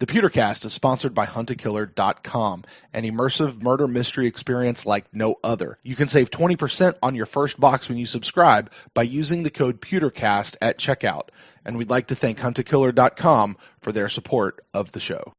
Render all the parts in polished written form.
The Pewtercast is sponsored by HuntAKiller.com, an immersive murder mystery experience like no other. You can save 20% on your first box when you subscribe by using the code Pewtercast at checkout. And we'd like to thank HuntAKiller.com for their support of the show.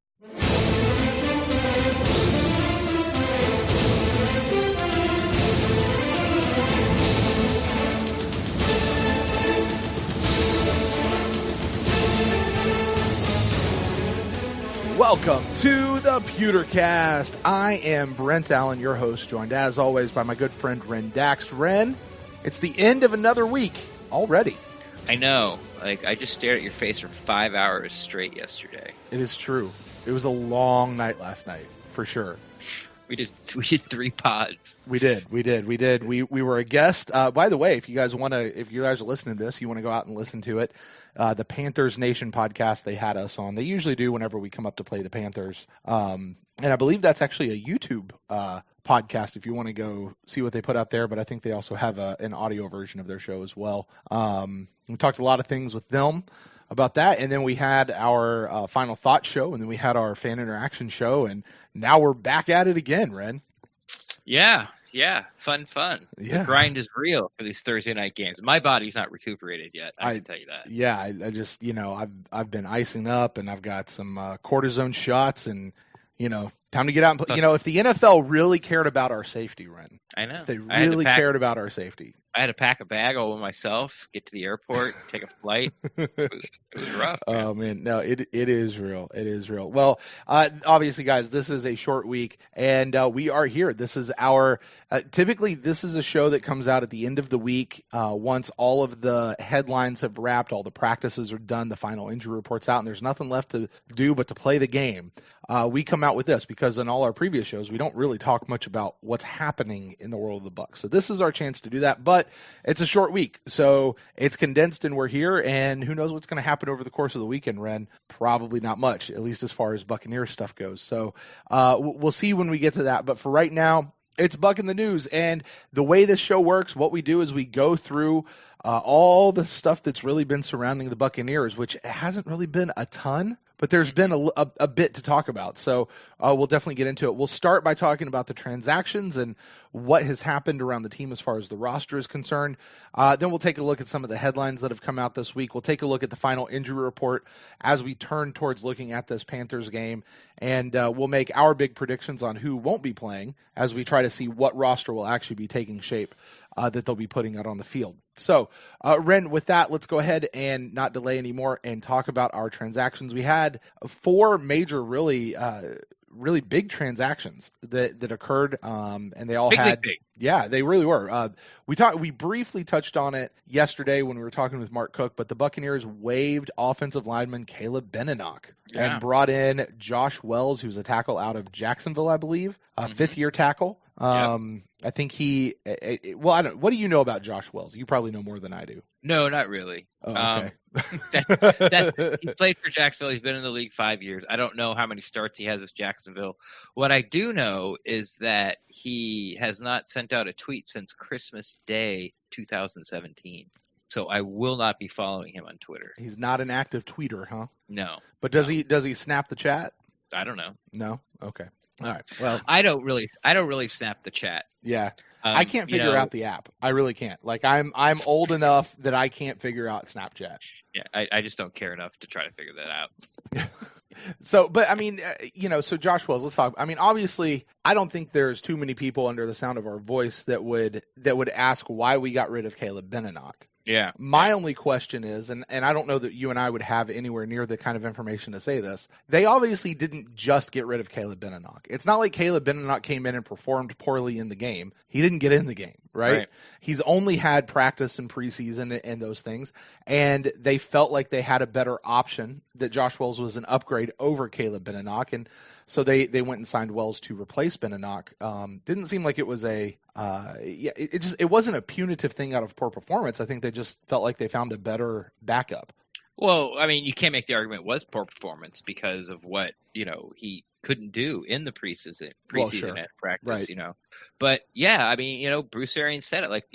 Welcome to the Pewtercast. I am Brent Allen, your host, joined as always by my good friend Ren Daxt. Ren, it's the end of another week already. I know. I just stared at your face for 5 hours straight yesterday. It is true. It was a long night last night, for sure. We did 3 pods. We did. We were a guest. By the way, if you guys are listening to this, you want to go out and listen to it. The Panthers Nation podcast, they had us on. They usually do whenever we come up to play the Panthers. And I believe that's actually a YouTube podcast if you want to go see what they put out there. But I think they also have an audio version of their show as well. We talked a lot of things with them about that. And then we had our Final Thought show, and then we had our fan interaction show. And now we're back at it again, Ren. Yeah. Fun. Yeah. The grind is real for these Thursday night games. My body's not recuperated yet. I can tell you that. Yeah, I just, I've been icing up, and I've got some cortisone shots, and, time to get out and play. If the NFL really cared about our safety, Ren. I know. If they really cared about our safety. I had to pack a bag all by myself, get to the airport, take a flight. It was rough. Man. Oh, man. No, it is real. It is real. Well, obviously, guys, this is a short week, and we are here. This is our typically, this is a show that comes out at the end of the week once all of the headlines have wrapped, all the practices are done, the final injury report's out, and there's nothing left to do but to play the game. We come out with this because in all our previous shows, we don't really talk much about what's happening in the world of the Bucs. So this is our chance to do that, but it's a short week, so it's condensed and we're here, and who knows what's going to happen over the course of the weekend, Ren? Probably not much, at least as far as Buccaneers stuff goes. So we'll see when we get to that, but for right now, it's Buc in the News, and the way this show works, what we do is we go through all the stuff that's really been surrounding the Buccaneers, which hasn't really been a ton, but there's been a bit to talk about. So we'll definitely get into it. We'll start by talking about the transactions and what has happened around the team as far as the roster is concerned. Then we'll take a look at some of the headlines that have come out this week. We'll take a look at the final injury report as we turn towards looking at this Panthers game. And we'll make our big predictions on who won't be playing as we try to see what roster will actually be taking shape that they'll be putting out on the field. So, Ren, with that, let's go ahead and not delay anymore and talk about our transactions. We had 4 major, really big transactions that occurred, and they all big. Yeah, they really were. We briefly touched on it yesterday when we were talking with Mark Cook, but the Buccaneers waived offensive lineman Caleb Benenoch and brought in Josh Wells, who's a tackle out of Jacksonville, I believe, fifth-year tackle. I think I don't. What do you know about Josh Wells? You probably know more than I do. No, not really. Oh, okay. He played for Jacksonville. He's been in the league 5 years. I don't know how many starts he has with Jacksonville. What I do know is that he has not sent out a tweet since Christmas Day 2017. So I will not be following him on Twitter. He's not an active tweeter, huh? No. But does he snap the chat? I don't know. No? Okay. All right. Well, I don't really snap the chat. Yeah. I can't figure out the app. I really can't. Like I'm old enough that I can't figure out Snapchat. Yeah, I just don't care enough to try to figure that out. So, but I mean, so Josh Wells, let's talk. I mean, obviously, I don't think there's too many people under the sound of our voice that would ask why we got rid of Caleb Benenoch. Yeah. My only question is, and I don't know that you and I would have anywhere near the kind of information to say this, they obviously didn't just get rid of Caleb Benenoch. It's not like Caleb Benenoch came in and performed poorly in the game. He didn't get in the game, right? He's only had practice in preseason and those things, and they felt like they had a better option, that Josh Wells was an upgrade over Caleb Benenoch, and so they went and signed Wells to replace Benenoch. Didn't seem like it was it wasn't a punitive thing out of poor performance. I think they just felt like they found a better backup. Well, I mean, you can't make the argument it was poor performance because of what, he couldn't do in the preseason at practice, right. But yeah, I mean, Bruce Arians said it, like,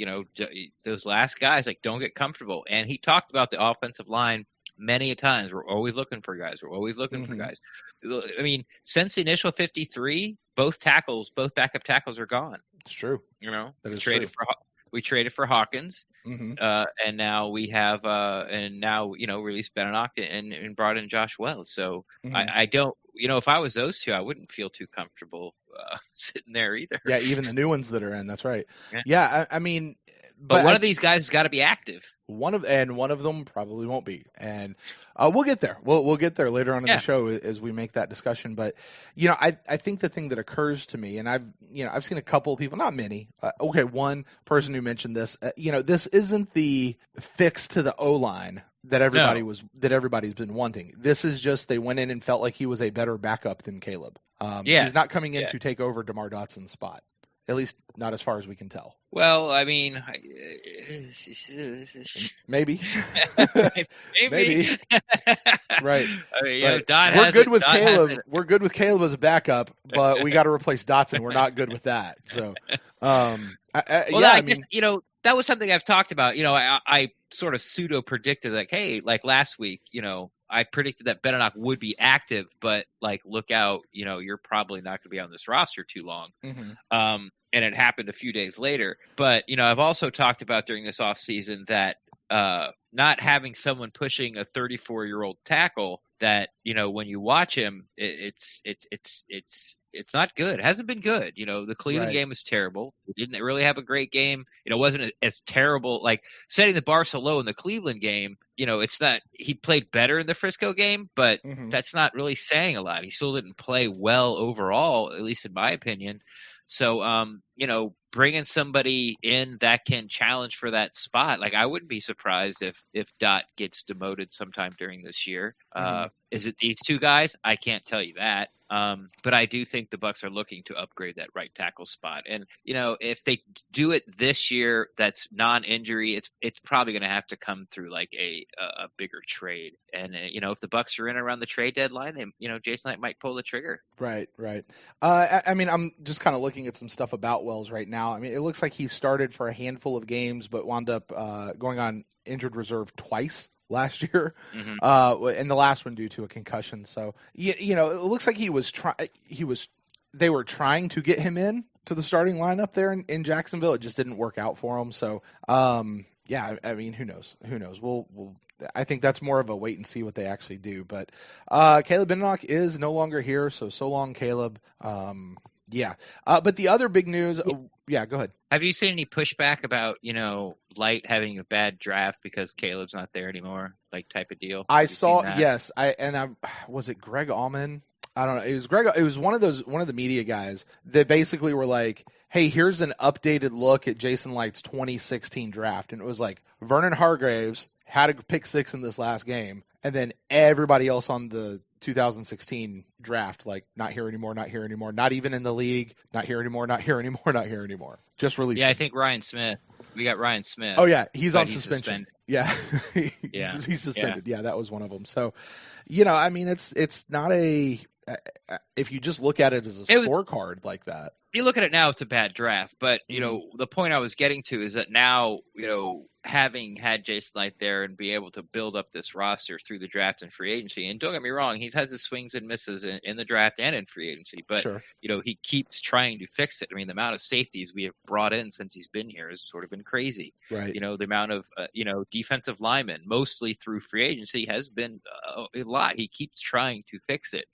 those last guys, like, don't get comfortable. And he talked about the offensive line many a times. We're always looking for guys. We're always looking for guys. I mean, since the initial 53, both backup tackles are gone. It's true. You know, that is true. We traded for Hawkins, and now we have released Benenoch and brought in Josh Wells. So I don't, if I was those two, I wouldn't feel too comfortable sitting there either. Yeah, even the new ones that are in. That's right. Yeah, I mean, but one of these guys has got to be active. One of them probably won't be, and we'll get there. We'll get there later on in the show as we make that discussion. But I think the thing that occurs to me, and I've seen a couple of people, not many. One person who mentioned this. This isn't the fix to the O-line that everybody's been wanting. This is just they went in and felt like he was a better backup than Caleb. He's not coming in to take over DeMar Dotson's spot. At least not as far as we can tell. Well, I mean, maybe. Maybe. Right. I mean, right. We're good with Caleb. We're good with Caleb as a backup, but we got to replace Dotson. We're not good with that. So, I mean, that was something I've talked about. I sort of pseudo predicted like, hey, like last week, I predicted that Benenoch would be active, but like, look out, you're probably not going to be on this roster too long. And it happened a few days later. But, I've also talked about during this offseason that not having someone pushing a 34-year-old tackle that, when you watch him, it's not good. It hasn't been good. The Cleveland game was terrible. We didn't really have a great game. It wasn't as terrible. Like setting the bar so low in the Cleveland game, it's not – he played better in the Frisco game, but that's not really saying a lot. He still didn't play well overall, at least in my opinion. So, bringing somebody in that can challenge for that spot, like I wouldn't be surprised if Dot gets demoted sometime during this year. Is it these two guys? I can't tell you that. But I do think the Bucs are looking to upgrade that right tackle spot. And, if they do it this year, that's non-injury, it's probably going to have to come through like a bigger trade. And, if the Bucs are in around the trade deadline, then, Jason Knight might pull the trigger. Right. I mean, I'm just kind of looking at some stuff about Wells right now. I mean, it looks like he started for a handful of games, but wound up going on injured reserve twice last year, and the last one due to a concussion. So, it looks like they were trying to get him in to the starting lineup there in Jacksonville. It just didn't work out for him. So, I mean, who knows? I think that's more of a wait and see what they actually do. But Caleb Benenoch is no longer here. So long, Caleb. But the other big news. Go ahead. Have you seen any pushback about, Light having a bad draft because Caleb's not there anymore, like type of deal? I saw, yes. Was it Greg Allman? I don't know. It was Greg. It was one of the media guys that basically were like, hey, here's an updated look at Jason Light's 2016 draft. And it was like Vernon Hargraves had a pick 6 in this last game. And then everybody else on the 2016 draft, like not here anymore, not even in the league, not here anymore. Just released. Yeah, I think Ryan Smith. We got Ryan Smith. Oh yeah, he's on suspension. Yeah, yeah, he's suspended. Yeah, that was one of them. So, I mean, it's not a. If you just look at it as a scorecard like that, you look at it now, it's a bad draft. But the point I was getting to is that now, having had Jason Light there and be able to build up this roster through the draft and free agency. And don't get me wrong, he's had his swings and misses in the draft and in free agency, but sure. He keeps trying to fix it. I mean, the amount of safeties we have brought in since he's been here has sort of been crazy. Right. The amount of, defensive linemen, mostly through free agency, has been a lot. He keeps trying to fix it.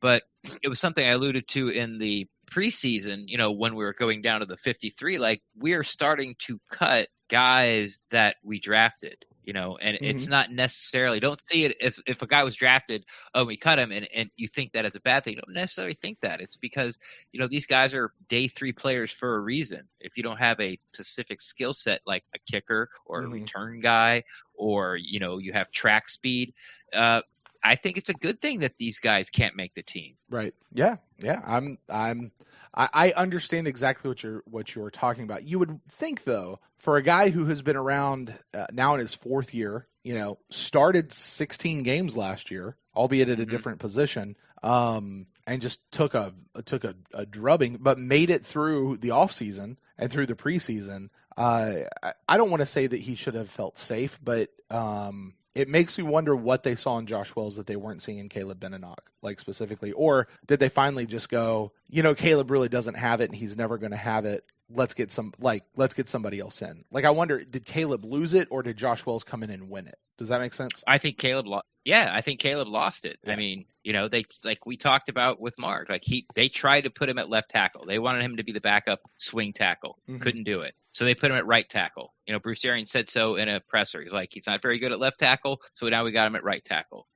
But it was something I alluded to in the preseason, when we were going down to the 53, like we are starting to cut guys that we drafted, and it's not necessarily, don't see it if a guy was drafted, we cut him and you think that as a bad thing. You don't necessarily think that. It's because, these guys are day 3 players for a reason. If you don't have a specific skill set like a kicker or a return guy, or, you have track speed, I think it's a good thing that these guys can't make the team. Right. Yeah. I understand exactly what you were talking about. You would think, though, for a guy who has been around now in his 4th year, started 16 games last year, albeit at a different position, and just took a drubbing, but made it through the offseason and through the preseason. I don't want to say that he should have felt safe, but it makes me wonder what they saw in Josh Wells that they weren't seeing in Caleb Benenoch, like specifically. Or did they finally just go, Caleb really doesn't have it and he's never going to have it. Let's get somebody else in. Like, I wonder, did Caleb lose it or did Josh Wells come in and win it? Does that make sense? I think Caleb lost it. Yeah. I mean, they, like we talked about with Mark, like they tried to put him at left tackle. They wanted him to be the backup swing tackle. Mm-hmm. Couldn't do it. So they put him at right tackle. Bruce Arians said so in a presser. He's like, he's not very good at left tackle, so now we got him at right tackle.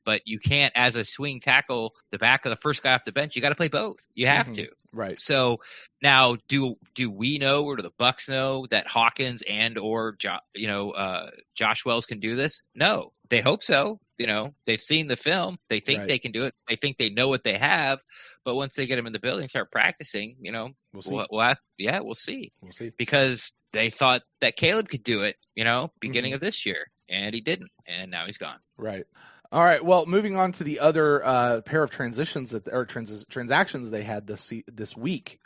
But you can't, as a swing tackle, the back of the first guy off the bench, you got to play both. You have to. Right. So now, do we know, or do the Bucs know, that Hawkins and or Josh Wells can do this? No, they hope so. They've seen the film. They think they can do it. They think they know what they have. But once they get him in the building and start practicing, we'll see. We'll see. We'll see. Because they thought that Caleb could do it, beginning of this year, and he didn't, and now he's gone. Right. All right. Well, moving on to the other pair of transactions they had this week.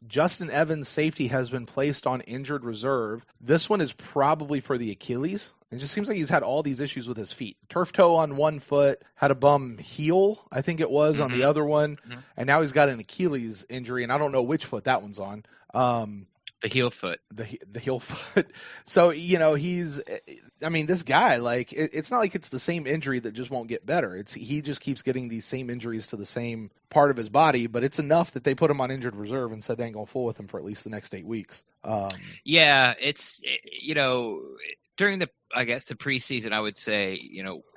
Justin Evans' safety has been placed on injured reserve. This one is probably for the Achilles. It just seems like he's had all these issues with his feet. Turf toe on one foot, had a bum heel, I think it was, on the other one, and now he's got an Achilles injury, and I don't know which foot that one's on. The heel foot. The heel foot. So, this guy, like, it's not like it's the same injury that just won't get better. He just keeps getting these same injuries to the same part of his body, but it's enough that they put him on injured reserve and said they ain't going to fool with him for at least the next 8 weeks. During the preseason, I would say,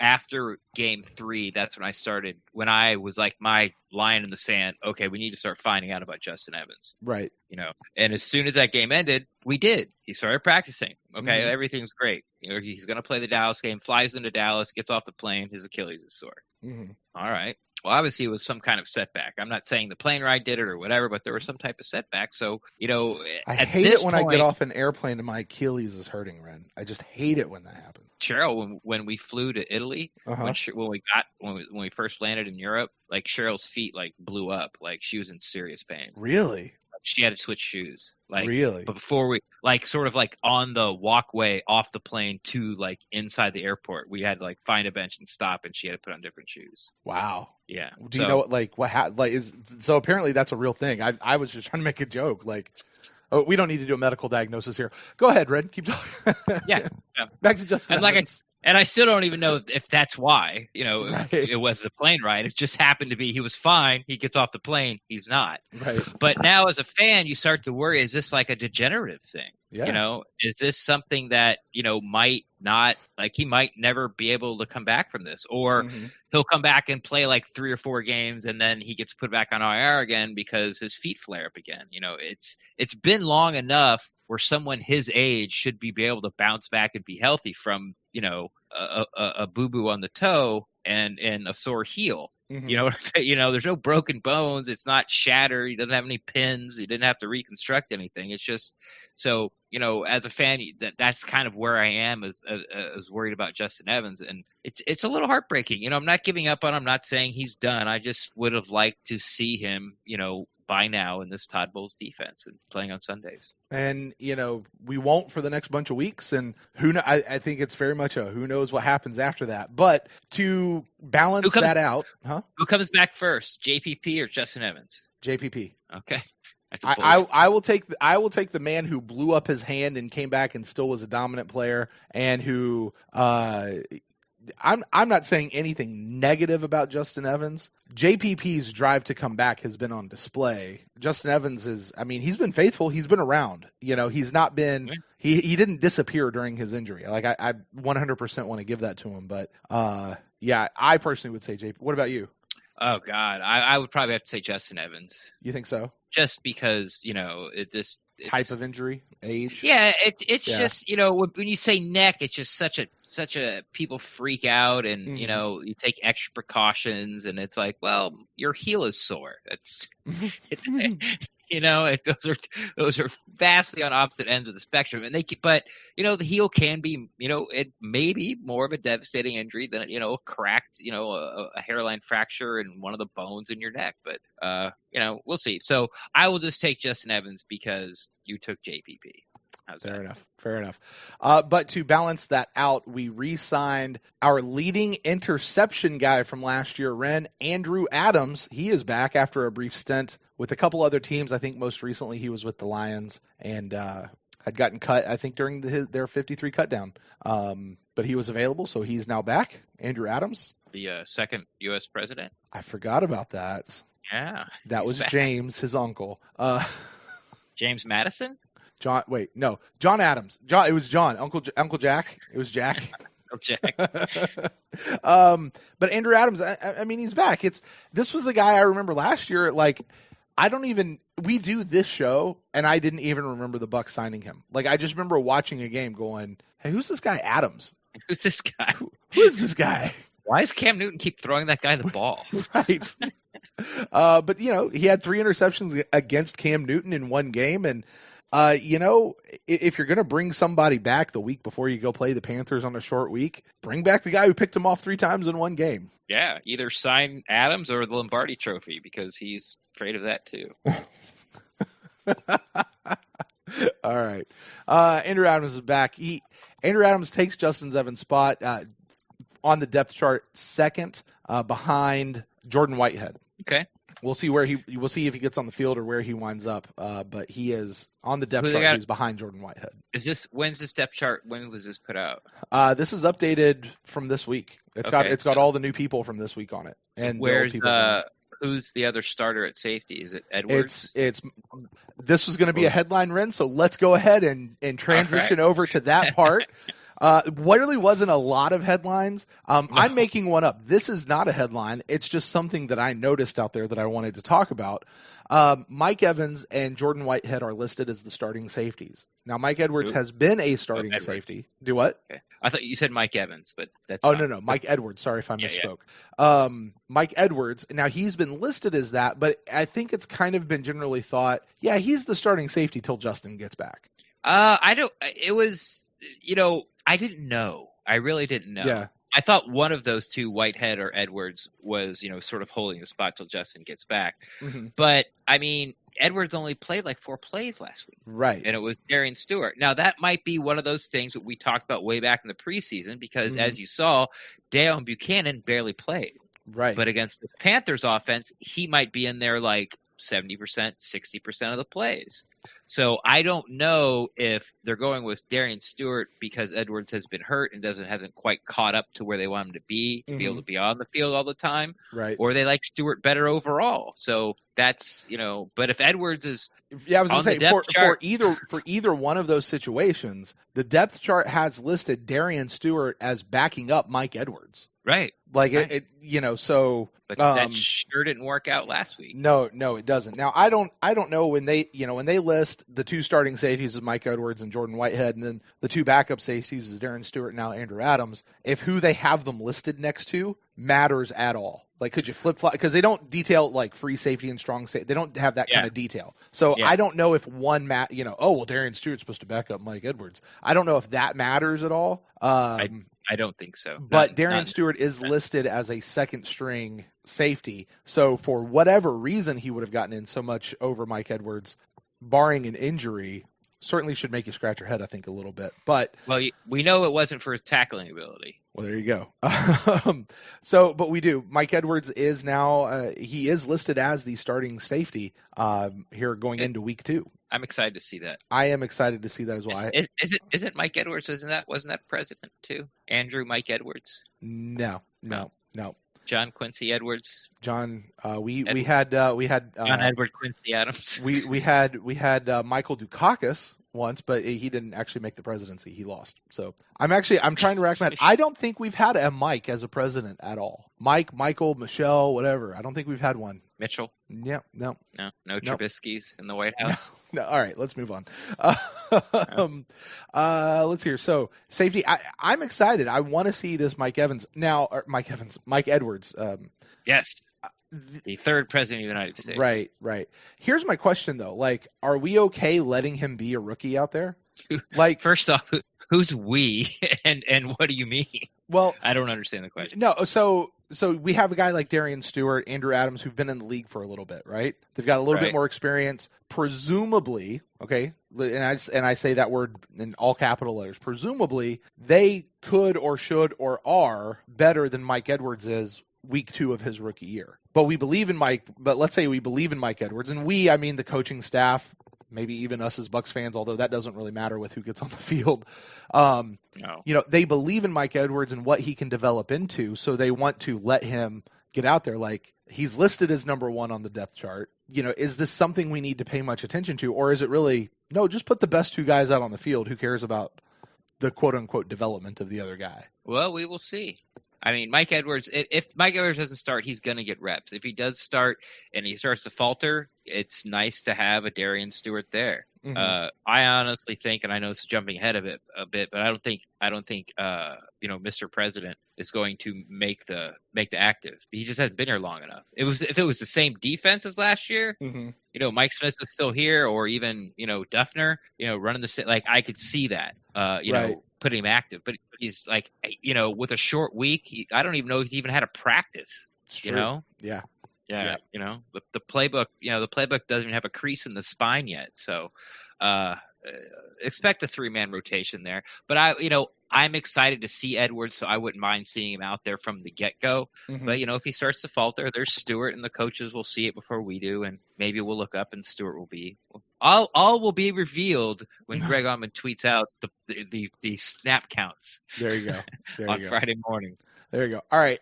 after game 3, that's when I was like my line in the sand. Okay, we need to start finding out about Justin Evans. Right. And as soon as that game ended, we did. He started practicing. Okay, everything's great. He's going to play the Dallas game, flies into Dallas, gets off the plane, his Achilles is sore. All right. Well, obviously it was some kind of setback. I'm not saying the plane ride did it or whatever, but there was some type of setback. So, I hate it when I get off an airplane and my Achilles is hurting, Ren. I just hate it when that happens. Cheryl, when we flew to Italy, when we first landed in Europe, like Cheryl's feet like blew up, like she was in serious pain. Really? She had to switch shoes. Like, really? But before we, like, sort of like on the walkway off the plane to like inside the airport, we had to like find a bench and stop, and she had to put on different shoes. Wow. Yeah. Do you know so apparently that's a real thing. I was just trying to make a joke. Like, oh, we don't need to do a medical diagnosis here. Go ahead, Red. Keep talking. Yeah. Back to Justin. And I still don't even know if that's why, right. It was the plane ride. It just happened to be he was fine. He gets off the plane. He's not. Right. But now as a fan, you start to worry, is this like a degenerative thing? Yeah. Is this something that, might not, like he might never be able to come back from this, or he'll come back and play like 3 or 4 games and then he gets put back on IR again because his feet flare up again. It's been long enough where someone his age should be able to bounce back and be healthy from, a boo-boo on the toe and a sore heel. There's no broken bones. It's not shattered. He doesn't have any pins. He didn't have to reconstruct anything. It's just so, as a fan, that's kind of where I am as worried about Justin Evans. And it's a little heartbreaking. I'm not giving up on him. I'm not saying he's done. I just would have liked to see him, by now in this Todd Bowles defense and playing on Sundays. And, we won't for the next bunch of weeks. And I think it's very much who knows what happens after that. But to balance that out. Who comes back first, JPP or Justin Evans? JPP. Okay. I will take the man who blew up his hand and came back and still was a dominant player, and who I'm not saying anything negative about Justin Evans. JPP's drive to come back has been on display. Justin Evans he's been faithful. He's been around. He's not been he didn't disappear during his injury. Like I 100% want to give that to him. But I personally would say JP. What about you? Oh God, I would probably have to say Justin Evans. You think so? Just because type of injury, age. Yeah, it's just when you say neck, it's just such a people freak out, and you take extra precautions, and it's like, well, your heel is sore. It's those are vastly on opposite ends of the spectrum, and the heel can be it may be more of a devastating injury than a cracked a hairline fracture in one of the bones in your neck, but we'll see. So I will just take Justin Evans because you took JPP. How's Fair that? enough. Fair enough. But to balance that out, we re-signed our leading interception guy from last year, Ren, Andrew Adams. He is back after a brief stint with a couple other teams. I think most recently he was with the Lions and had gotten cut, I think, during their 53 cut down. But he was available, so he's now back. Andrew Adams. The second U.S. president. I forgot about that. Yeah. That was back. James, his uncle. James Madison? John Adams. It was John. Uncle Jack. It was Jack. Jack. But Andrew Adams, I mean, he's back. This was the guy I remember last year. Like, we do this show, and I didn't even remember the Bucs signing him. Like, I just remember watching a game going, hey, who's this guy Adams? Who's this guy? Who is this guy? Why does Cam Newton keep throwing that guy the ball? Right. But, he had 3 interceptions against Cam Newton in one game, and if you're going to bring somebody back the week before you go play the Panthers on a short week, bring back the guy who picked him off 3 times in one game. Yeah, either sign Adams or the Lombardi Trophy because he's afraid of that too. All right. Andrew Adams is back. Andrew Adams takes Justin Evans' spot on the depth chart second behind Jordan Whitehead. Okay. We'll see if he gets on the field or where he winds up. But he is on the depth chart. He's behind Jordan Whitehead. When's this depth chart? When was this put out? This is updated from this week. It's got all the new people from this week on it. And who's the other starter at safety? Is it Edwards? This was going to be a headline, Ren. So let's go ahead and transition over to that part. Really wasn't a lot of headlines. I'm making one up. This is not a headline. It's just something that I noticed out there that I wanted to talk about. Mike Evans and Jordan Whitehead are listed as the starting safeties. Now, Mike Edwards has been a starting safety. Do what? Okay. I thought you said Mike Evans, but that's no. Mike Edwards. Sorry if I misspoke. Mike Edwards. Now, he's been listed as that, but I think it's kind of been generally thought, yeah, he's the starting safety till Justin gets back. I didn't know. I really didn't know. Yeah. I thought one of those two, Whitehead or Edwards, was, sort of holding the spot till Justin gets back. Mm-hmm. But, I mean, Edwards only played like 4 plays last week. Right. And it was Darian Stewart. Now, that might be one of those things that we talked about way back in the preseason because, as you saw, Dale Buchanan barely played. Right. But against the Panthers offense, he might be in there like 70%, 60% of the plays. So I don't know if they're going with Darian Stewart because Edwards has been hurt and hasn't quite caught up to where they want him to be able to be on the field all the time. Right. Or they like Stewart better overall. So that's, but if Edwards is I was going to say for either one of those situations, the depth chart has listed Darian Stewart as backing up Mike Edwards. Right. Like right. But that sure didn't work out last week. No, it doesn't. Now I don't know when they list the 2 starting safeties as Mike Edwards and Jordan Whitehead, and then the 2 backup safeties as Darren Stewart and now Andrew Adams. If who they have them listed next to matters at all. Like, could you flip flop? Because they don't detail like free safety and strong safety. They don't have that kind of detail. So I don't know if one Darian Stewart's supposed to back up Mike Edwards. I don't know if that matters at all. I don't think so. But Darian Stewart is listed as a second string safety. So for whatever reason he would have gotten in so much over Mike Edwards, barring an injury, certainly should make you scratch your head, I think, a little bit. But we know it wasn't for his tackling ability. Well, there you go. But we do. Mike Edwards is now he is listed as the starting safety here going into week 2. I'm excited to see that. I am excited to see that as well. Isn't Mike Edwards? Wasn't that president too? Andrew Mike Edwards? No. John Quincy Edwards. John. We had John Edward Quincy Adams. we had Michael Dukakis once, but he didn't actually make the presidency. He lost. So I'm trying to rack my head. I don't think we've had a Mike as a president at all. Mike, Michael, Michelle, whatever. I don't think we've had one. Mitchell? Yeah, no. No Trubisky's in the White House? No. All right, let's move on. Let's hear. So, safety, I'm excited. I want to see this Mike Edwards. Yes. The 3rd president of the United States. Right. Here's my question, though. Like, are we okay letting him be a rookie out there? Like, first off, who's we, and what do you mean? Well, I don't understand the question. No, so so we have a guy like Darian Stewart, Andrew Adams, who've been in the league for a little bit, right? They've got a little bit more experience, presumably. Okay, and I say that word in all capital letters. Presumably, they could or should or are better than Mike Edwards is week 2 of his rookie year. But we believe in Mike. But let's say we believe in Mike Edwards, and I mean the coaching staff. Maybe even us as Bucs fans, although that doesn't really matter with who gets on the field. No. They believe in Mike Edwards and what he can develop into, so they want to let him get out there. Like, he's listed as number 1 on the depth chart. Is this something we need to pay much attention to, or is it really, no, just put the best 2 guys out on the field. Who cares about the quote-unquote development of the other guy? Well, we will see. I mean, Mike Edwards, if Mike Edwards doesn't start, he's going to get reps. If he does start and he starts to falter, it's nice to have a Darian Stewart there. Mm-hmm. I honestly think, and I know it's jumping ahead of it a bit, but I don't think Mr. President is going to make the active. He just hasn't been here long enough. If it was the same defense as last year, mm-hmm. Mike Smith was still here, or even Duffner, running the like, I could see that. Right. Put him active, but he's like, with a short week, I don't even know if he even had a practice. It's true. Yeah. The playbook, the playbook doesn't even have a crease in the spine yet. So, expect a 3-man rotation there. But I'm excited to see Edwards, so I wouldn't mind seeing him out there from the get-go. Mm-hmm. But, if he starts to falter, there's Stewart, and the coaches will see it before we do, and maybe we'll look up and Stewart will be – all will be revealed when Greg Allman tweets out the snap counts. There you go. On Friday morning. There you go. All right.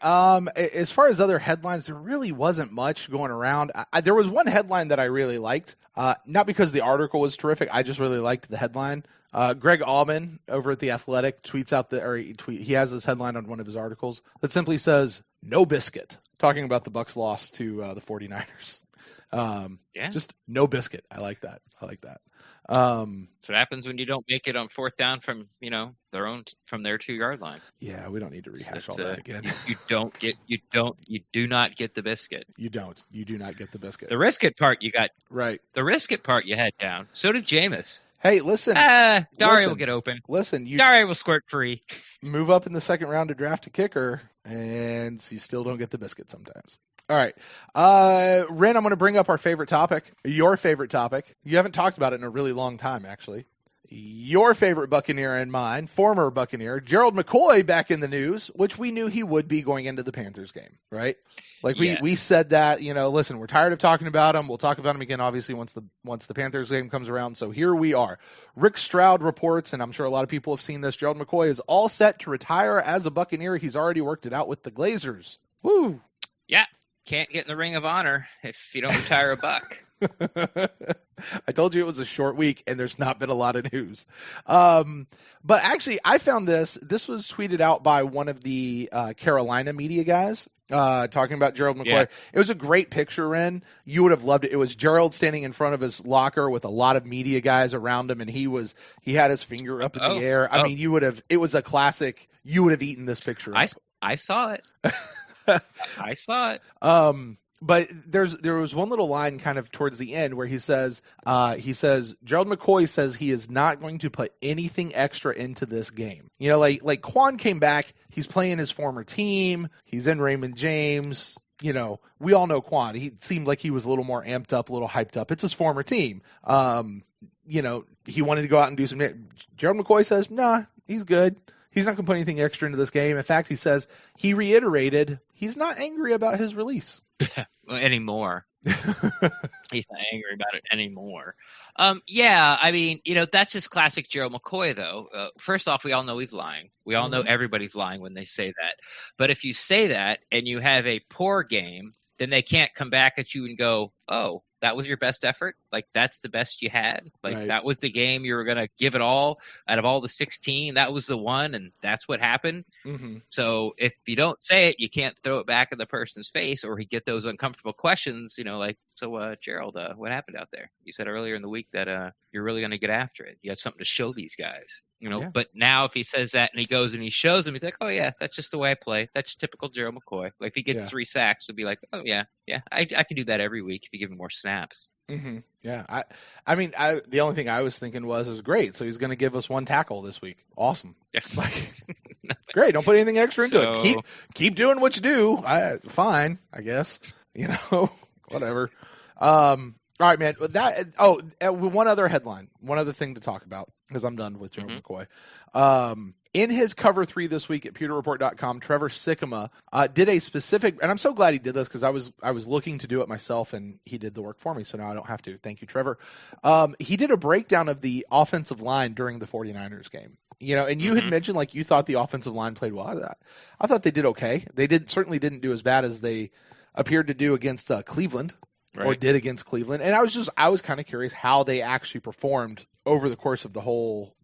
As far as other headlines, there really wasn't much going around. There was one headline that I really liked, not because the article was terrific. I just really liked the headline. Greg Allman over at The Athletic tweets out he has this headline on one of his articles that simply says, "No biscuit," talking about the Bucs loss to the 49ers. Just no biscuit. I like that. So what happens when you don't make it on 4th down from from their 2-yard line? Yeah, we don't need to rehash all that again. You do not get the biscuit. You do not get the biscuit. The risk it part you got right. The risk it part you had down. So did Jameis. Hey, listen. Daria will get open. Listen, Daria will squirt free. Move up in the 2nd round to draft a kicker, and you still don't get the biscuit sometimes. All right. Ren, I'm going to bring up our favorite topic, your favorite topic. You haven't talked about it in a really long time, actually. Your favorite Buccaneer and mine, former Buccaneer, Gerald McCoy, back in the news, which we knew he would be going into the Panthers game, right? Like we said that, listen, we're tired of talking about him. We'll talk about him again, obviously, once the Panthers game comes around. So here we are. Rick Stroud reports, and I'm sure a lot of people have seen this, Gerald McCoy is all set to retire as a Buccaneer. He's already worked it out with the Glazers. Woo! Yeah. Can't get in the Ring of Honor if you don't retire a Buck. I told you it was a short week, and there's not been a lot of news. But actually, I found this. This was tweeted out by one of the Carolina media guys talking about Gerald McCoy. Yeah. It was a great picture, Ren. You would have loved it. It was Gerald standing in front of his locker with a lot of media guys around him, and he had his finger up in the air. I mean, it was a classic. You would have eaten this picture up. I saw it. I saw it. But there was one little line kind of towards the end where he says Gerald McCoy says he is not going to put anything extra into this game. Like Quan came back, he's playing his former team, he's in Raymond James. We all know Quan. He seemed like he was a little more amped up, a little hyped up. It's his former team. He wanted to go out and do some. Gerald McCoy says, nah, he's good. He's not going to put anything extra into this game. In fact, he says he reiterated he's not angry about his release anymore. He's not angry about it anymore. I mean, that's just classic Gerald McCoy, though. First off, we all know he's lying. We all know everybody's lying when they say that. But if you say that and you have a poor game, then they can't come back at you and go, oh, that was your best effort? Like, that's the best you had? Like, right. That was the game you were going to give it all out of all the 16? That was the one, and that's what happened? Mm-hmm. So if you don't say it, you can't throw it back in the person's face, or he get those uncomfortable questions, so Gerald, what happened out there? You said earlier in the week that you're really going to get after it. You had something to show these guys. But now if he says that and he goes and he shows them, he's like, oh, yeah, that's just the way I play. That's typical Gerald McCoy. Like, if he gets 3 sacks, he'll be like, oh, yeah, I can do that every week if you give him more snaps. Mm-hmm. Yeah, I mean, the only thing I was thinking was great. So he's going to give us 1 tackle this week. Awesome. Yes. Like, great. Don't put anything extra into it. Keep doing what you do. Fine, I guess. Whatever. All right, man. One other headline, one other thing to talk about, because I'm done with Gerald McCoy. In his cover 3 this week at pewterreport.com, Trevor Sikkema did a specific, and I'm so glad he did this because I was looking to do it myself, and he did the work for me, so now I don't have to. Thank you, Trevor. He did a breakdown of the offensive line during the 49ers game. And you had mentioned like you thought the offensive line played well. I thought they did okay. They certainly didn't do as bad as they appeared to do against Cleveland. Right. Or did against Cleveland, and I was kind of curious how they actually performed over the course of the whole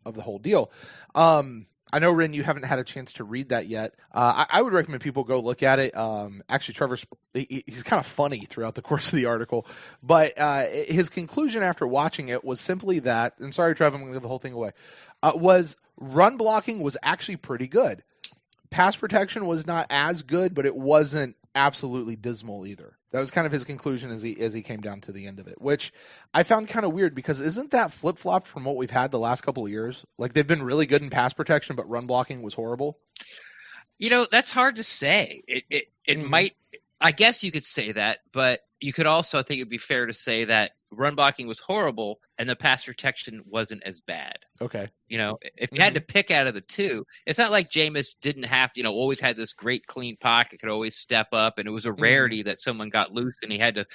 deal. I know, Ren, you haven't had a chance to read that yet. I would recommend people go look at it. Actually, he's kind of funny throughout the course of the article, but his conclusion after watching it was simply that, and sorry, Trevor, I'm going to give the whole thing away, was run blocking was actually pretty good. Pass protection was not as good, but it wasn't absolutely dismal either. That was kind of his conclusion as he came down to the end of it, which I found kind of weird because isn't that flip-flopped from what we've had the last couple of years? Like they've been really good in pass protection, but run blocking was horrible. That's hard to say. It might, I guess you could say that, but you could also, I think it'd be fair to say that run blocking was horrible and the pass protection wasn't as bad. Okay. If you had to pick out of the two, it's not like Jameis didn't have to, always had this great clean pocket, could always step up, and it was a rarity that someone got loose and he had to,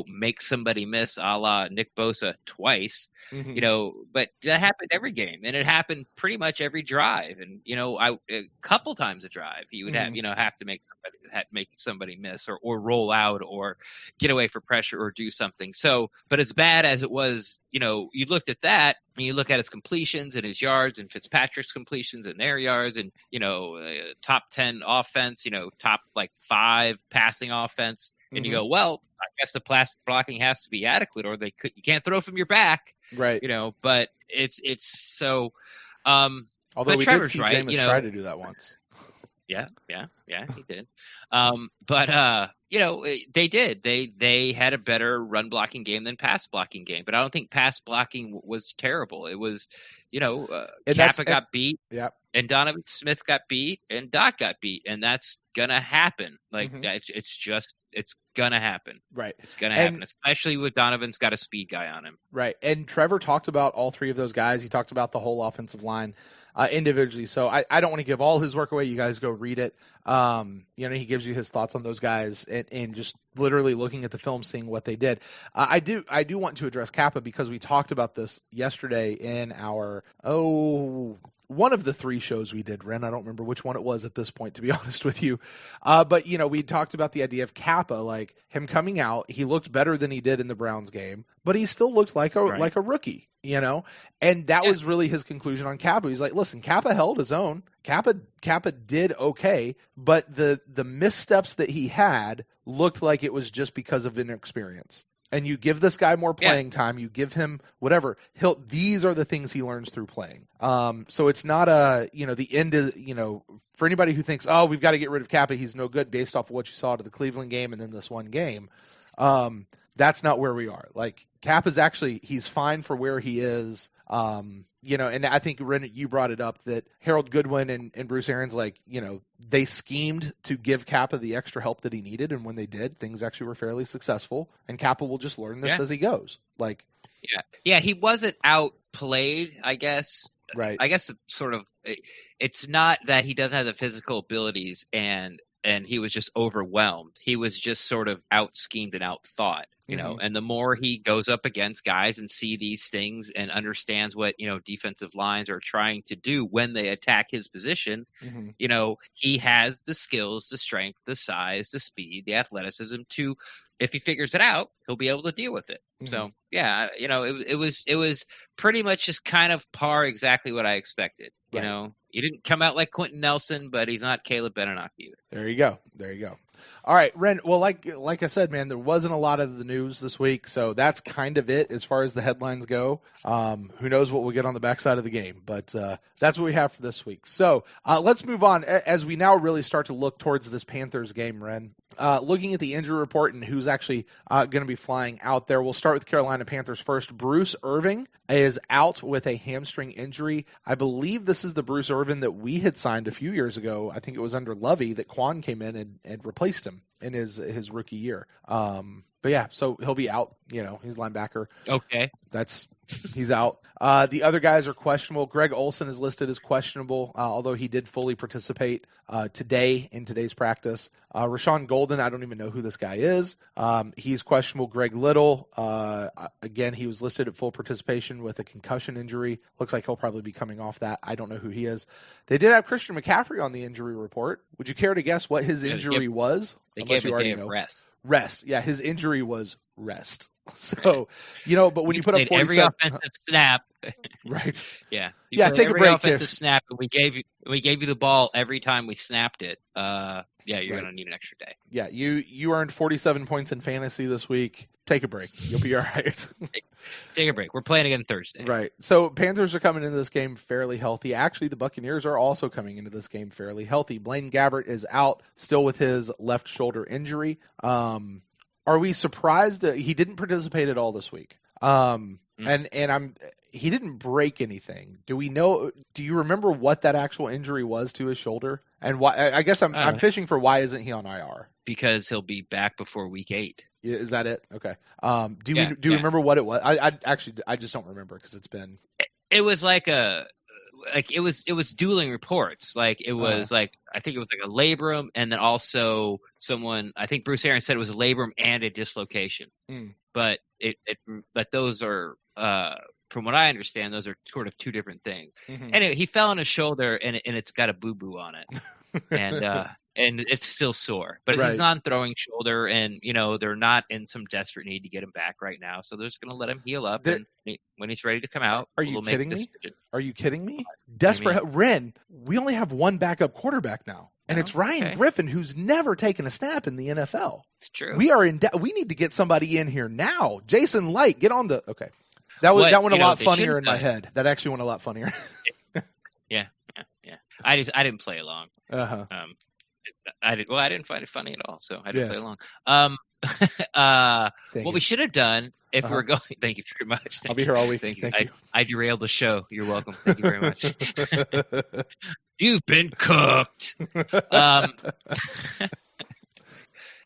make somebody miss a la Nick Bosa twice, but that happened every game, and it happened pretty much every drive. And, a couple times a drive, he would have to make somebody miss or roll out or get away for pressure or do something. So, but as bad as it was, you looked at that and you look at his completions and his yards and Fitzpatrick's completions and their yards and, top 10 offense, top 5 passing offense. And you go, well, I guess the pass blocking has to be adequate or you can't throw from your back. Right. But it's so, although we did see Jameis try to do that once. Yeah, he did. But they did. They had a better run blocking game than pass blocking game. But I don't think pass blocking was terrible. It was, Kappa got beat, and Donovan Smith got beat, and Doc got beat, and that's gonna happen. It's gonna happen. Right. It's gonna happen, especially with Donovan's got a speed guy on him. Right. And Trevor talked about all 3 of those guys. He talked about the whole offensive line individually. So I don't want to give all his work away. You guys go read it. He gives you his thoughts on those guys and just literally looking at the film, seeing what they did. I do want to address Kappa because we talked about this yesterday in our, one of the 3 shows we did, Ren. I don't remember which one it was at this point, to be honest with you. But, we talked about the idea of Kappa, like him coming out. He looked better than he did in the Browns game, but he still looked like a rookie, and that was really his conclusion on Kappa. He's like, listen, Kappa held his own. Kappa did okay, but the missteps that he had looked like it was just because of inexperience. And you give this guy more playing time, you give him whatever. These are the things he learns through playing. So it's not the end of, for anybody who thinks, oh, we've got to get rid of Kappa, he's no good based off of what you saw to the Cleveland game and then this one game. That's not where we are. Like Kappa's actually, he's fine for where he is. And I think, Ren, you brought it up that Harold Goodwin and Bruce Arians, they schemed to give Kappa the extra help that he needed. And when they did, things actually were fairly successful. And Kappa will just learn this as he goes. He wasn't outplayed, I guess. Right. I guess it's not that he doesn't have the physical abilities and he was just overwhelmed. He was just sort of out schemed and out thought. And the more he goes up against guys and see these things and understands what, defensive lines are trying to do when they attack his position, he has the skills, the strength, the size, the speed, the athleticism to, if he figures it out, he'll be able to deal with it. So, it was pretty much just kind of par exactly what I expected. Right. He didn't come out like Quentin Nelson, but he's not Caleb Benenoch either. There you go. All right, Ren. Well, like I said, man, there wasn't a lot of the news this week, so that's kind of it as far as the headlines go. Who knows what we'll get on the backside of the game, but that's what we have for this week. So let's move on as we now really start to look towards this Panthers game, Ren. Looking at the injury report and who's actually going to be flying out there, we'll start with Carolina Panthers first. Bruce Irvin is out with a hamstring injury. I believe this is the Bruce Irvin that we had signed a few years ago. I think it was under Lovey that Quan came in and replaced him in his rookie year. But yeah, so he'll be out. He's linebacker. Okay. He's out. The other guys are questionable. Greg Olsen is listed as questionable, although he did fully participate today in today's practice. Rashawn Golden, I don't even know who this guy is. He's questionable. Greg Little, again, he was listed at full participation with a concussion injury. Looks like he'll probably be coming off that. I don't know who he is. They did have Christian McCaffrey on the injury report. Would you care to guess what his injury was? They gave him a day of rest. Rest. Yeah, his injury was rest. So, but when you put up 47 every offensive snap, right? Yeah, take a break. Offensive snap, and we gave you the ball every time we snapped it. You're gonna need an extra day. Yeah, you earned 47 points in fantasy this week. Take a break. You'll be all right. Take a break. We're playing again Thursday. Right. So Panthers are coming into this game fairly healthy. Actually, the Buccaneers are also coming into this game fairly healthy. Blaine Gabbert is out still with his left shoulder injury. Are we surprised that he didn't participate at all this week? He didn't break anything. Do you remember what that actual injury was to his shoulder? And why? I guess I'm fishing for why isn't he on IR? Because he'll be back before week 8. Is that it? Okay. Do you remember what it was? I just don't remember because it's been. It was it was dueling reports. I think it was like a labrum, and then also I think Bruce Arians said it was a labrum and a dislocation. But but those are from what I understand, those are sort of two different things. Mm-hmm. Anyway, he fell on his shoulder and it's got a boo-boo on it. And it's still sore, but it's a non-throwing shoulder, and they're not in some desperate need to get him back right now, so they're just going to let him heal up, and when he's ready to come out, Are you kidding me? Desperate, Ren. We only have one backup quarterback now, and it's Ryan Griffin, who's never taken a snap in the NFL. It's true. We are we need to get somebody in here now. Jason Light, get on the. Okay, that went a lot funnier in my head. That actually went a lot funnier. Yeah. I didn't play along. Uh-huh. I didn't find it funny at all, so I didn't play along. What we should have done if we're going. Thank you very much. I'll be here all week. Thank you. I derailed the show. You're welcome. Thank you very much. You've been cooked.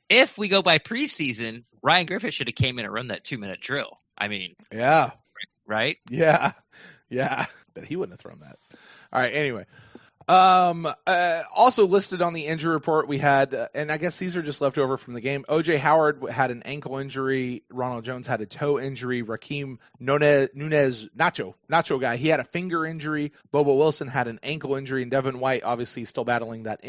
If we go by preseason, Ryan Griffith should have came in and run that 2-minute drill. I mean, yeah, right? Yeah, but he wouldn't have thrown that. All right. Anyway. Also listed on the injury report, we had, and I guess these are just left over from the game. OJ Howard had an ankle injury. Ronald Jones had a toe injury. Raheem Nunez, Nacho guy, he had a finger injury. Bobo Wilson had an ankle injury, and Devin White obviously still battling that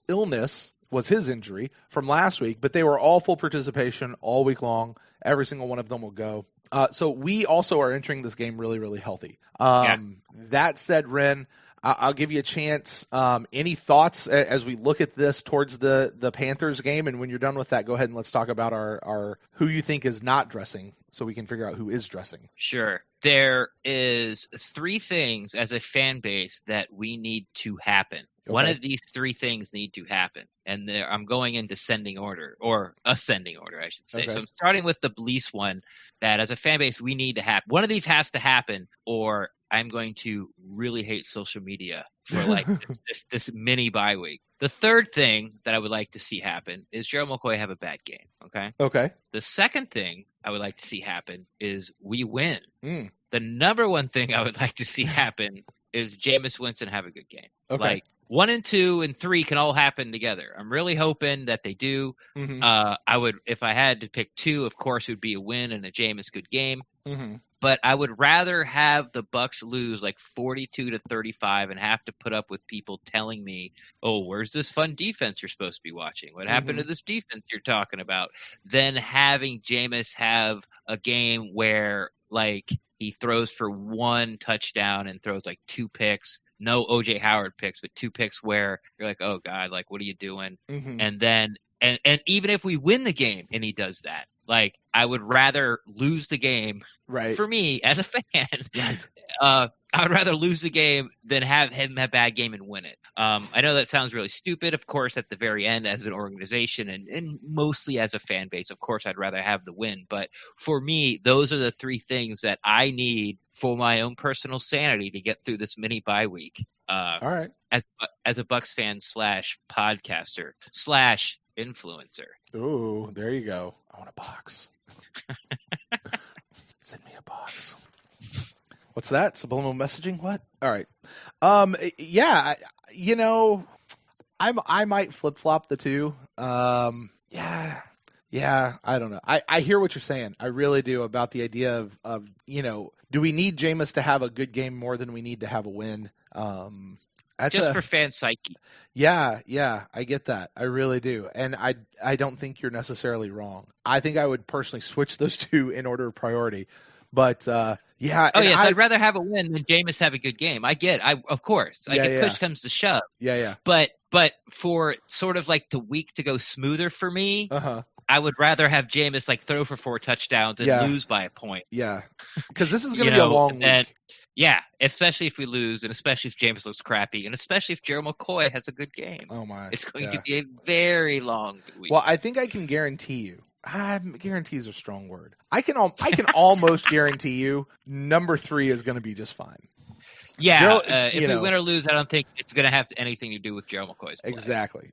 illness was his injury from last week, but they were all full participation all week long. Every single one of them will go. So we also are entering this game really, really healthy. That said, Ren, I'll give you a chance. Any thoughts as we look at this towards the Panthers game? And when you're done with that, go ahead and let's talk about our who you think is not dressing so we can figure out who is dressing. Sure. There is 3 things as a fan base that we need to happen. Okay. One of these 3 things need to happen. And I'm going in descending order, or ascending order, I should say. Okay. So I'm starting with the Bleece one, that as a fan base, we need to happen. One of these has to happen, or I'm going to really hate social media for this mini bye week. The third thing that I would like to see happen is Gerald McCoy have a bad game. Okay. The second thing I would like to see happen is we win. The number one thing I would like to see happen is Jameis Winston have a good game. Okay. 1 and 2 and 3 can all happen together. I'm really hoping that they do. Mm-hmm. I would, if I had to pick 2, of course, it would be a win and a Jameis good game. Mm-hmm. But I would rather have the Bucs lose 42-35 and have to put up with people telling me, "Oh, where's this fun defense you're supposed to be watching? What happened to this defense you're talking about?" Than having Jameis have a game where he throws for 1 touchdown and throws 2 picks. No OJ Howard picks, but 2 picks where you're like, "Oh God, what are you doing?" Mm-hmm. And then and even if we win the game and he does that, like, I would rather lose the game. Right. For me as a fan, Right. I would rather lose the game than have him have a bad game and win it. I know that sounds really stupid, of course, at the very end as an organization and mostly as a fan base. Of course, I'd rather have the win. But for me, those are the three things that I need for my own personal sanity to get through this mini bye week. All right. As a Bucs fan / podcaster / influencer. Ooh, there you go. I want a box. Send me a box. What's that? Subliminal messaging? What? All right. Yeah, I might flip-flop the two. Yeah, I don't know. I hear what you're saying. I really do, about the idea of do we need Jameis to have a good game more than we need to have a win? Just for fan psyche. Yeah, I get that. I really do. And I don't think you're necessarily wrong. I think I would personally switch those two in order of priority. But yeah. Oh yes, I'd rather have a win than Jameis have a good game. I get. Of course. Like, if push comes to shove. Yeah. But for sort of like the week to go smoother for me, I would rather have Jameis like throw for 4 touchdowns and lose by a point. Yeah, because this is going to be a long week. Yeah, especially if we lose, and especially if Jameis looks crappy, and especially if Gerald McCoy has a good game. Oh my! It's going to be a very long week. Well, I think I can guarantee you. Guarantee is a strong word. I can almost guarantee you number 3 is going to be just fine. Yeah, Gerald, if we win or lose, I don't think it's going to have anything to do with Gerald McCoy's play.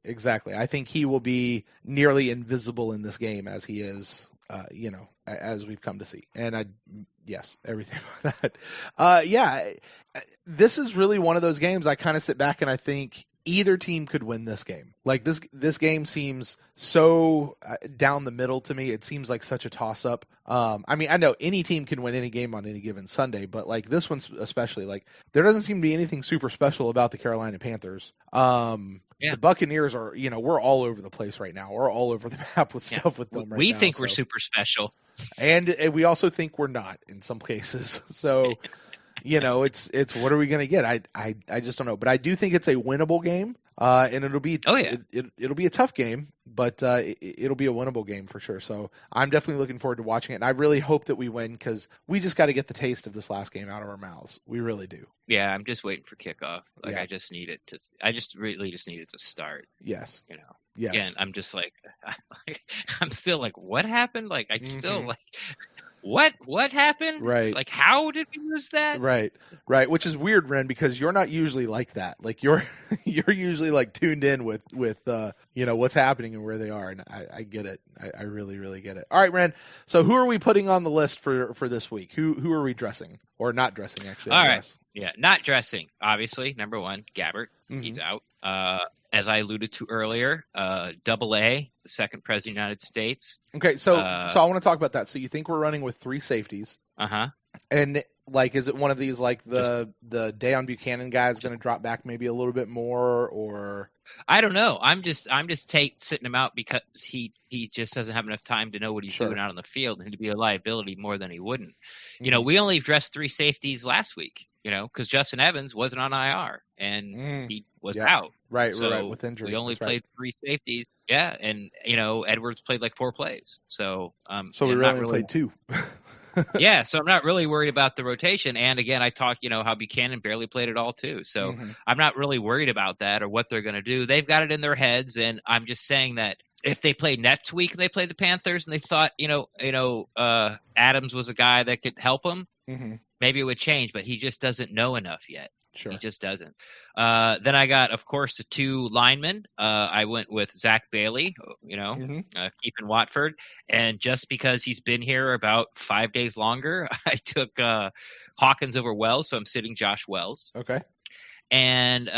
Exactly. I think he will be nearly invisible in this game as he is, as we've come to see. And yes, everything about that. This is really one of those games I kind of sit back and I think either team could win this game. Like, this game seems so down the middle to me. It seems like such a toss-up. I mean, I know any team can win any game on any given Sunday, but like this one especially, like, there doesn't seem to be anything super special about the Carolina Panthers. The Buccaneers are, we're all over the place right now. We're all over the map with stuff with them right now. We think we're super special. And we also think we're not in some cases. So... it's what are we going to get? I just don't know, but I do think it's a winnable game, and it'll be it'll be a tough game, but it'll be a winnable game for sure. So I'm definitely looking forward to watching it, and I really hope that we win because we just got to get the taste of this last game out of our mouths. We really do. Yeah, I'm just waiting for kickoff. Like, I just need it to. I just really just need it to start. Yes. Yes. Again, I'm just like, I'm still like, what happened? Like, I still like. What happened? Right. Like, how did we lose that? Right. Which is weird, Ren, because you're not usually like that. Like, you're usually like tuned in with what's happening and where they are, and I get it. I really, really get it. All right, Ren. So who are we putting on the list for this week? Who are we dressing or not dressing? Actually, all right. Yeah, not dressing. Obviously, number 1, Gabbert. Mm-hmm. He's out. As I alluded to earlier, Double A, the second president of the United States. Okay, so I want to talk about that. So you think we're running with 3 safeties? And like, is it one of these like the Deion Buchanan guy is going to drop back maybe a little bit more, or? I don't know. I'm just sitting him out because he just doesn't have enough time to know what he's doing out on the field and to be a liability more than he wouldn't. Mm-hmm. We only dressed 3 safeties last week. Because Justin Evans wasn't on IR and he was out. Right, so right, with injury. We only played 3 safeties. Yeah, and Edwards played like 4 plays. So we really played 2. Yeah, so I'm not really worried about the rotation. And again, I talked, how Buchanan barely played at all too. So I'm not really worried about that or what they're going to do. They've got it in their heads, and I'm just saying that if they play next week and they play the Panthers and they thought, Adams was a guy that could help them, maybe it would change, but he just doesn't know enough yet. Sure. He just doesn't. Then I got, of course, the 2 linemen. I went with Zach Bailey, keeping Watford. And just because he's been here about 5 days longer, I took Hawkins over Wells, so I'm sitting Josh Wells. Okay. And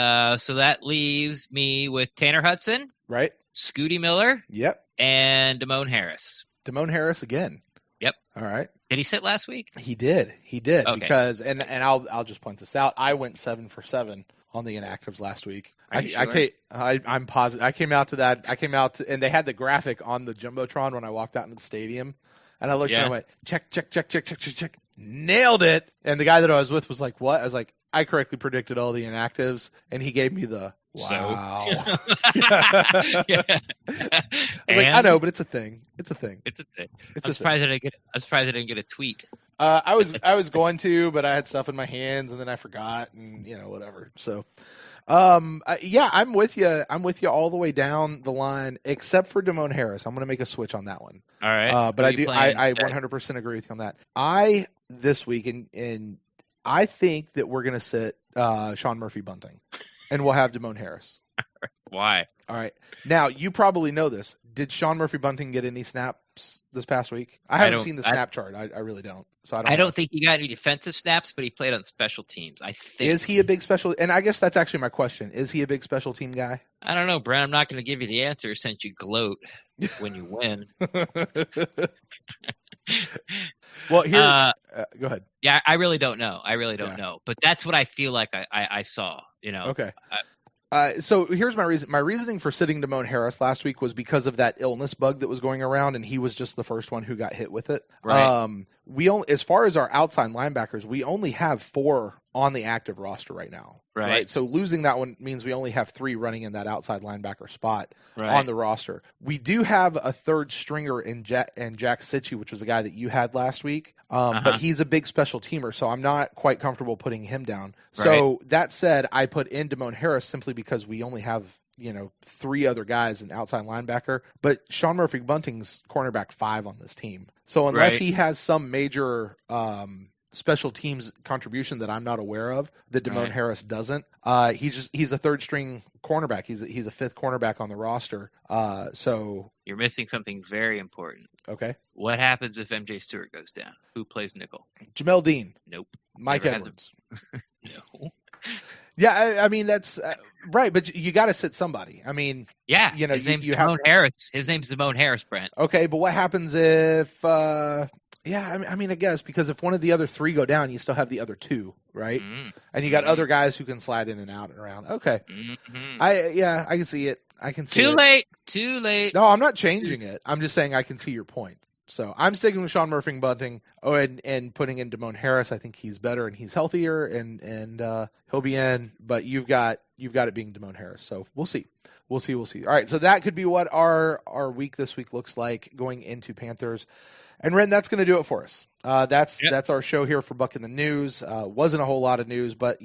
so that leaves me with Tanner Hudson. Right. Scooty Miller. Yep. And Damone Harris. Damone Harris again. Yep. All right. Did he sit last week? He did. Okay. Because and I'll just point this out. I went 7 for 7 on the inactives last week. I'm positive. I came out and they had the graphic on the jumbotron when I walked out into the stadium, and I looked and I went check. Nailed it. And the guy that I was with was like, "What?" I was like, "I correctly predicted all the inactives," and he gave me the Wow. So, yeah. I was like, I know, but it's a thing. It's a thing. It's a thing. It's I'm surprised I didn't get a tweet. I was going to, but I had stuff in my hands and then I forgot and whatever. So, yeah, I'm with you. I'm with you all the way down the line, except for Damone Harris. I'm going to make a switch on that one. All right. But I 100% agree with you on that. This week, and I think that we're going to sit Sean Murphy Bunting, and we'll have Damone Harris. Why? All right. Now, you probably know this. Did Sean Murphy Bunting get any snaps this past week? I haven't seen the snap chart. I really don't. So I don't think he got any defensive snaps, but he played on special teams. I think. Is he a big special? And I guess that's actually my question. Is he a big special team guy? I don't know, Brent. I'm not going to give you the answer since you gloat when you win. Well, here, go ahead. Yeah, I really don't know. know. But that's what I feel like I saw. Okay. So here's my reason. My reasoning for sitting Damone Harris last week was because of that illness bug that was going around, and he was just the first one who got hit with it. Right. As far as our outside linebackers, we only have 4 on the active roster right now. Right. So losing that one means we only have 3 running in that outside linebacker spot on the roster. We do have a third stringer in Jack Sitchie, which was a guy that you had last week. But he's a big special teamer, so I'm not quite comfortable putting him down. So that said, I put in Damone Harris simply because we only have 3 other guys in outside linebacker, but Sean Murphy Bunting's cornerback 5 on this team. So unless he has some major special teams contribution that I'm not aware of, that Damone Harris doesn't, he's a third string cornerback. He's a 5th cornerback on the roster. So you're missing something very important. Okay. What happens if MJ Stewart goes down? Who plays nickel? Jamel Dean. Nope. Mike Edwards. No. Yeah, I mean that's right, but you got to sit somebody. I mean, yeah, his name's Damone Harris. His name's Damone Harris, Brent. Okay, but what happens if? I mean, I guess because if one of the other 3 go down, you still have the other 2, right? And you got other guys who can slide in and out and around. Okay, I can see it. I can see it. Too late. No, I'm not changing it. I'm just saying I can see your point. So I'm sticking with Sean Murphy Bunting and putting in Damone Harris. I think he's better and he's healthier and he'll be in. But you've got it being Damone Harris. So we'll see. We'll see. All right. So that could be what our week this week looks like going into Panthers. And Ren, that's going to do it for us. That's our show here for Buc in the News. Wasn't a whole lot of news, but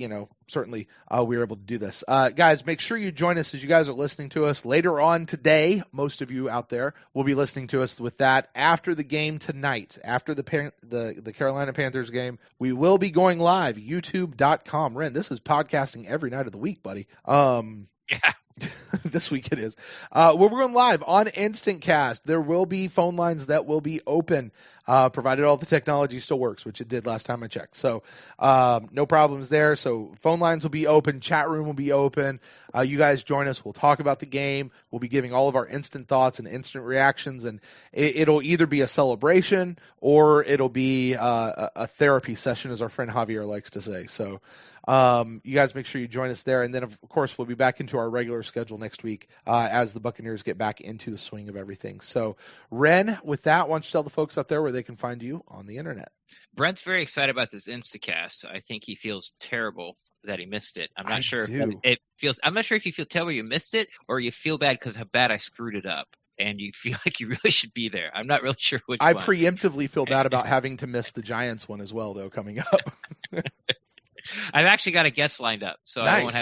certainly we were able to do this. Guys, make sure you join us as you guys are listening to us later on today. Most of you out there will be listening to us with that after the game tonight, after the Carolina Panthers game. We will be going live, youtube.com. Ren, this is podcasting every night of the week, buddy. Yeah. This week it is. We're going live on Instant Cast. There will be phone lines that will be open, provided all the technology still works, which it did last time I checked. So no problems there. So phone lines will be open. Chat room will be open. You guys join us. We'll talk about the game. We'll be giving all of our instant thoughts and instant reactions. And it'll either be a celebration or it'll be a therapy session, as our friend Javier likes to say. So you guys make sure you join us there. And then, of course, we'll be back into our regular schedule next week as the Buccaneers get back into the swing of everything. So, Ren, with that, why don't you tell the folks out there where they can find you on the internet? Brent's very excited about this Instacast. I think he feels terrible that he missed it. I'm not sure if you feel terrible you missed it or you feel bad because how bad I screwed it up. And you feel like you really should be there. I'm not really sure which one. I preemptively feel bad about having to miss the Giants one as well, though, coming up. I've actually got a guest lined up, so nice. I won't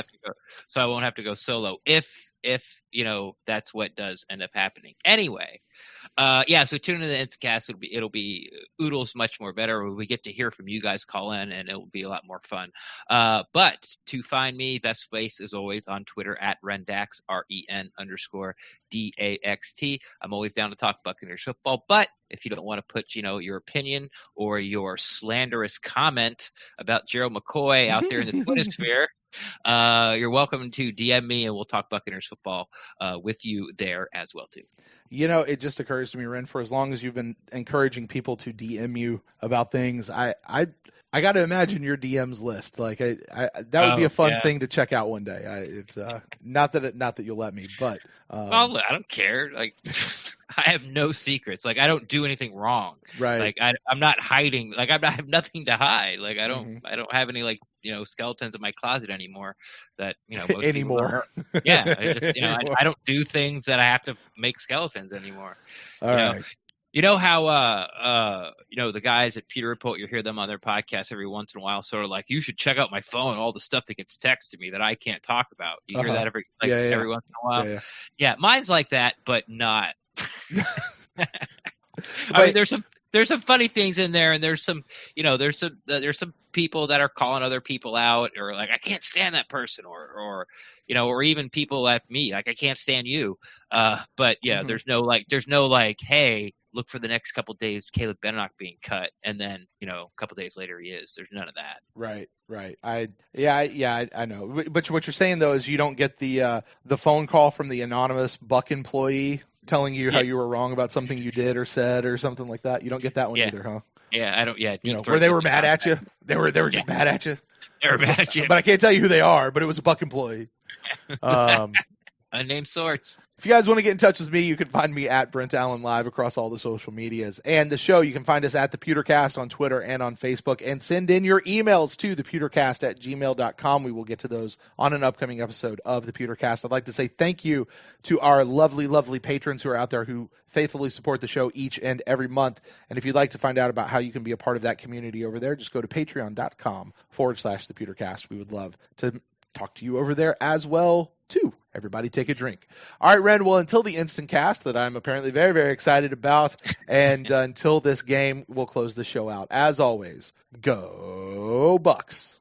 have to go solo if that's what does end up happening. Anyway, so tune in to the Instacast. It'll be oodles much more better. We get to hear from you guys, call in, and it'll be a lot more fun. But to find me, best place is always on Twitter at Rendax, REN_DAXT. I'm always down to talk Buccaneers football, but if you don't want to put, your opinion or your slanderous comment about Gerald McCoy out there in the Twitter sphere, you're welcome to DM me and we'll talk Buccaneers football with you there as well too. It just occurs to me, Ren, for as long as you've been encouraging people to DM you about things, I got to imagine your DMs list. Like that would be a fun thing to check out one day. It's not that you'll let me, but well, I don't care. Like I have no secrets. Like, I don't do anything wrong. Right. Like, I'm not hiding. Like, I have nothing to hide. Like, I don't have any, like, skeletons in my closet anymore that, most anymore. Yeah. I just, I don't do things that I have to make skeletons anymore. All right. You know how, the guys at Peter Report, you hear them on their podcast every once in a while, sort of like, you should check out my phone, all the stuff that gets texted to me that I can't talk about. You hear that every once in a while? Yeah, mine's like that, but not. I mean, there's some funny things in there, and there's some people that are calling other people out, or like, I can't stand that person, or even people like me, like, I can't stand you. But yeah, there's no like, hey, look for the next couple days, Caleb Benenoch being cut, and then a couple days later he is. There's none of that. Right. I know. But what you're saying though is you don't get the phone call from the anonymous Buc employee telling you how you were wrong about something you did or said or something like that. You don't get that one either, huh? Yeah, I don't. Yeah, where they were mad at you. They were just mad at you. They were mad at you. But I can't tell you who they are. But it was a Buc employee. Unnamed source. If you guys want to get in touch with me, you can find me at Brent Allen Live across all the social medias. And the show, you can find us at The Pewtercast on Twitter and on Facebook. And send in your emails to thepewtercast@gmail.com. We will get to those on an upcoming episode of The Pewtercast. I'd like to say thank you to our lovely, lovely patrons who are out there who faithfully support the show each and every month. And if you'd like to find out about how you can be a part of that community over there, just go to patreon.com/The Pewtercast. We would love to talk to you over there as well, too. Everybody take a drink. All right, Ren, well, until the instant cast that I'm apparently very, very excited about, and until this game, we'll close the show out. As always, go Bucs.